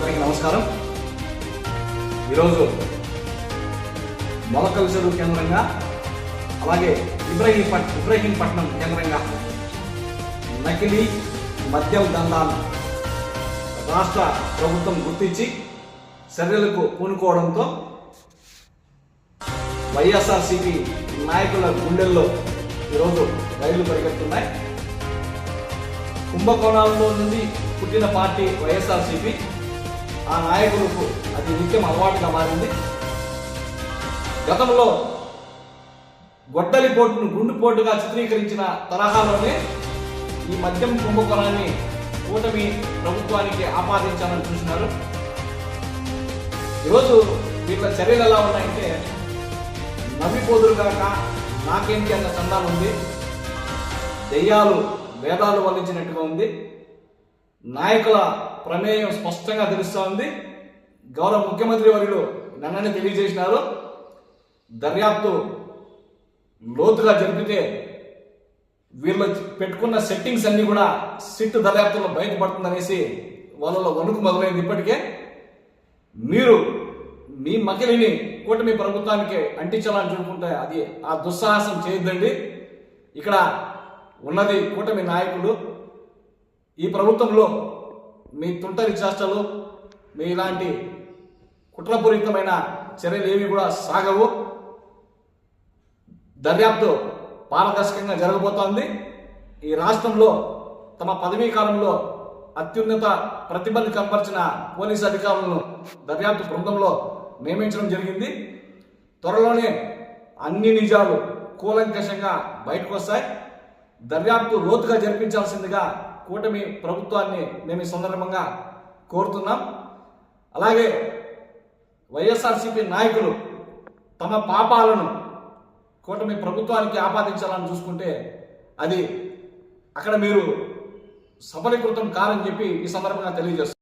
అందరికీ నమస్కారం. ఈరోజు మొలకల చెరువు కేంద్రంగా అలాగే ఇబ్రహీంపట్నం కేంద్రంగా నకిలీ మద్యం దందాను రాష్ట్ర ప్రభుత్వం గుర్తించి చర్యలకు పూనుకోవడంతో వైఎస్ఆర్సీపీ నాయకుల గుండెల్లో ఈరోజు రైళ్లు పరిగెత్తున్నాయి. కుంభకోణాల్లో నుండి పుట్టిన పార్టీ వైఎస్ఆర్సీపీ, ఆ నాయకులకు అది నిత్యం అలవాటుగా మారింది. గతంలో గొడ్డలిపోటును గుండుపోటుగా చిత్రీకరించిన తరహాలోనే ఈ మద్యం కుంభకోణాన్ని కూటమి ప్రభుత్వానికి ఆపాదించాలని చూసినారు. ఈరోజు వీళ్ళ చర్యలు ఎలా ఉన్నాయంటే, నవ్విపోదురుగాక నాకేంటి అన్న చందాలు ఉంది, దెయ్యాలు వేదాలు వల్లించినట్టుగా ఉంది. నాయకుల ప్రమేయం స్పష్టంగా తెలుస్తూ ఉంది. గౌరవ ముఖ్యమంత్రి వర్యులు నన్నని తెలియజేసినారు, దర్యాప్తు లోతుగా జరిపితే వీళ్ళు పెట్టుకున్న సెట్టింగ్స్ అన్ని కూడా సిట్ దర్యాప్తులో బయటపడుతుందనేసి వాళ్ళలో వణుకు మొదలైంది. ఇప్పటికే మీరు మీ మకిలిని కూటమి ప్రభుత్వానికి అంటించాలని చూసుకుంటే అది ఆ దుస్సాహసం చేయొద్దండి. ఇక్కడ ఉన్నది కూటమి నాయకులు. ఈ ప్రభుత్వంలో మీ తుంటరి చేష్టలు, మీ ఇలాంటి కుట్రపూరితమైన చర్యలు ఏవి కూడా సాగవు. దర్యాప్తు పారదర్శకంగా జరగబోతోంది. ఈ రాష్ట్రంలో తమ పదవీ కాలంలో అత్యున్నత ప్రతిభను కనపరిచిన పోలీసు అధికారులను దర్యాప్తు బృందంలో నియమించడం జరిగింది. త్వరలోనే అన్ని నిజాలు కూలంకషంగా బయటకు వస్తాయి. దర్యాప్తు లోతుగా జరిపించాల్సిందిగా కూటమి ప్రభుత్వాన్ని మేము ఈ సందర్భంగా కోరుతున్నాం. అలాగే వైఎస్ఆర్సీపీ నాయకులు తమ పాపాలను కూటమి ప్రభుత్వానికి ఆపాదించాలని చూసుకుంటే అది అక్కడ మీరు సఫలీకృతం కాదని చెప్పి ఈ సందర్భంగా తెలియజేస్తున్నారు.